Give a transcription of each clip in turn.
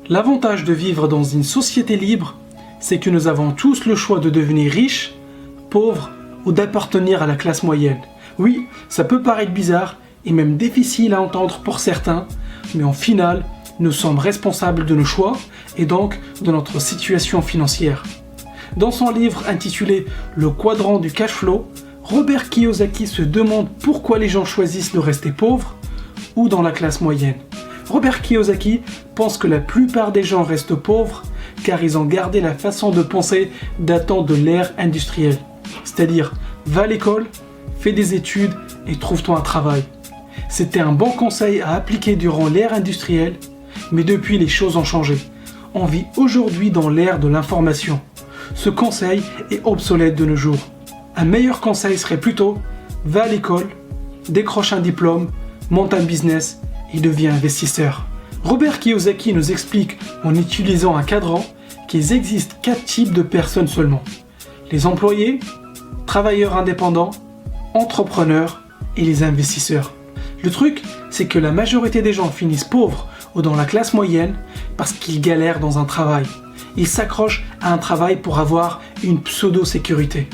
L'avantage de vivre dans une société libre, c'est que nous avons tous le choix de devenir riches, pauvres ou d'appartenir à la classe moyenne. Oui, ça peut paraître bizarre et même difficile à entendre pour certains, mais en final, nous sommes responsables de nos choix et donc de notre situation financière. Dans son livre intitulé Le quadrant du cash flow, Robert Kiyosaki se demande pourquoi les gens choisissent de rester pauvres ou dans la classe moyenne. Robert Kiyosaki pense que la plupart des gens restent pauvres car ils ont gardé la façon de penser datant de l'ère industrielle. C'est-à-dire, va à l'école, fais des études et trouve-toi un travail. C'était un bon conseil à appliquer durant l'ère industrielle, mais depuis les choses ont changé. On vit aujourd'hui dans l'ère de l'information. Ce conseil est obsolète de nos jours. Un meilleur conseil serait plutôt, va à l'école, décroche un diplôme, monte un business et deviens investisseur. Robert Kiyosaki nous explique en utilisant un cadran qu'il existe 4 types de personnes seulement. Les employés, travailleurs indépendants, entrepreneurs et les investisseurs. Le truc, c'est que la majorité des gens finissent pauvres ou dans la classe moyenne parce qu'ils galèrent dans un travail. Ils s'accrochent à un travail pour avoir une pseudo-sécurité.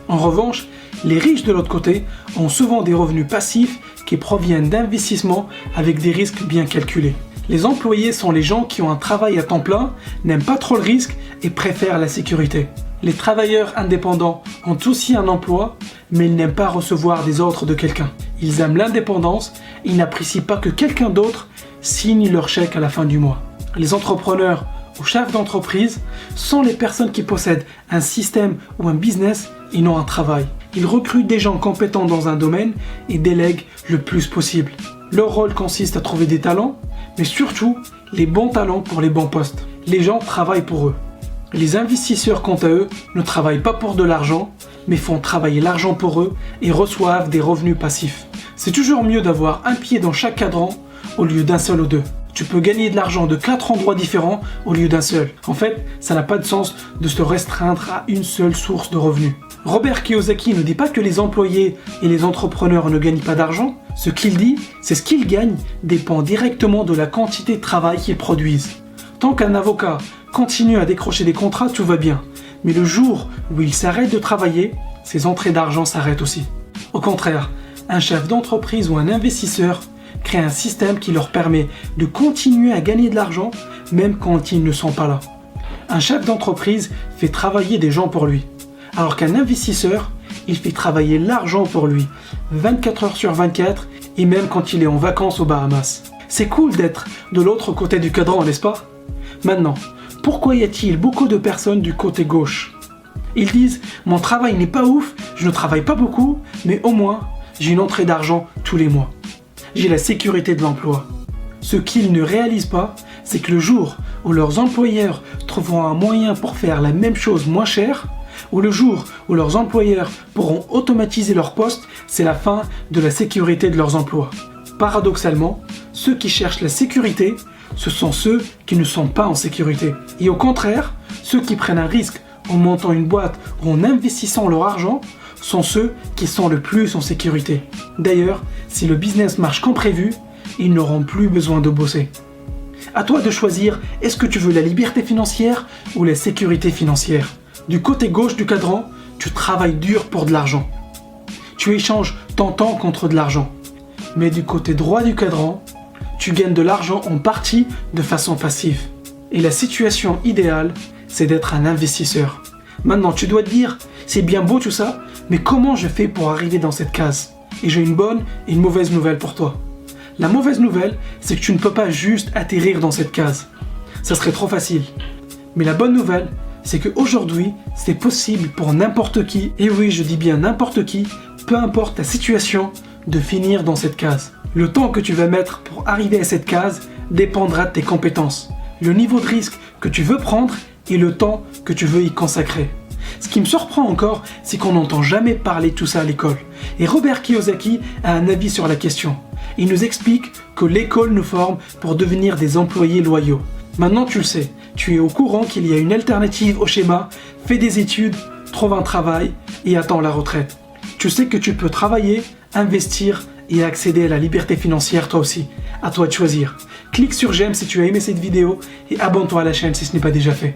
En revanche, les riches de l'autre côté ont souvent des revenus passifs qui proviennent d'investissements avec des risques bien calculés. Les employés sont les gens qui ont un travail à temps plein, n'aiment pas trop le risque et préfèrent la sécurité. Les travailleurs indépendants ont aussi un emploi, mais ils n'aiment pas recevoir des ordres de quelqu'un. Ils aiment l'indépendance, ils n'apprécient pas que quelqu'un d'autre signe leur chèque à la fin du mois. Les entrepreneurs ou chefs d'entreprise sont les personnes qui possèdent un système ou un business et non un travail. Ils recrutent des gens compétents dans un domaine et délèguent le plus possible. Leur rôle consiste à trouver des talents, mais surtout les bons talents pour les bons postes. Les gens travaillent pour eux. Les investisseurs, quant à eux, ne travaillent pas pour de l'argent, mais font travailler l'argent pour eux et reçoivent des revenus passifs. C'est toujours mieux d'avoir un pied dans chaque cadran au lieu d'un seul ou deux. Tu peux gagner de l'argent de 4 endroits différents au lieu d'un seul. En fait, ça n'a pas de sens de se restreindre à une seule source de revenus. Robert Kiyosaki ne dit pas que les employés et les entrepreneurs ne gagnent pas d'argent. Ce qu'il dit, c'est ce qu'ils gagnent dépend directement de la quantité de travail qu'ils produisent. Tant qu'un avocat continue à décrocher des contrats, tout va bien. Mais le jour où il s'arrête de travailler, ses entrées d'argent s'arrêtent aussi. Au contraire, un chef d'entreprise ou un investisseur crée un système qui leur permet de continuer à gagner de l'argent même quand ils ne sont pas là. Un chef d'entreprise fait travailler des gens pour lui, alors qu'un investisseur, il fait travailler l'argent pour lui, 24 heures sur 24 et même quand il est en vacances aux Bahamas. C'est cool d'être de l'autre côté du cadran, n'est-ce pas? Maintenant, pourquoi y a-t-il beaucoup de personnes du côté gauche? Ils disent « Mon travail n'est pas ouf, je ne travaille pas beaucoup, mais au moins, j'ai une entrée d'argent tous les mois. J'ai la sécurité de l'emploi. » Ce qu'ils ne réalisent pas, c'est que le jour où leurs employeurs trouveront un moyen pour faire la même chose moins cher, ou le jour où leurs employeurs pourront automatiser leur poste, c'est la fin de la sécurité de leurs emplois. Paradoxalement, ceux qui cherchent la sécurité, ce sont ceux qui ne sont pas en sécurité. Et au contraire, ceux qui prennent un risque en montant une boîte ou en investissant leur argent sont ceux qui sont le plus en sécurité. D'ailleurs, si le business marche comme prévu, ils n'auront plus besoin de bosser. À toi de choisir, est-ce que tu veux la liberté financière ou la sécurité financière? Du côté gauche du cadran, tu travailles dur pour de l'argent. Tu échanges ton temps contre de l'argent. Mais du côté droit du cadran, tu gagnes de l'argent en partie de façon passive. Et la situation idéale, c'est d'être un investisseur. Maintenant, tu dois te dire, c'est bien beau tout ça, mais comment je fais pour arriver dans cette case? Et j'ai une bonne et une mauvaise nouvelle pour toi. La mauvaise nouvelle, c'est que tu ne peux pas juste atterrir dans cette case. Ça serait trop facile. Mais la bonne nouvelle, c'est qu'aujourd'hui, c'est possible pour n'importe qui, et oui, je dis bien n'importe qui, peu importe ta situation, de finir dans cette case. Le temps que tu vas mettre pour arriver à cette case dépendra de tes compétences, le niveau de risque que tu veux prendre et le temps que tu veux y consacrer. Ce qui me surprend encore, c'est qu'on n'entend jamais parler de tout ça à l'école. Et Robert Kiyosaki a un avis sur la question. Il nous explique que l'école nous forme pour devenir des employés loyaux. Maintenant tu le sais, tu es au courant qu'il y a une alternative au schéma « fais des études, trouve un travail et attends la retraite ». Tu sais que tu peux travailler, investir et à accéder à la liberté financière toi aussi. À toi de choisir. Clique sur j'aime si tu as aimé cette vidéo et abonne-toi à la chaîne si ce n'est pas déjà fait.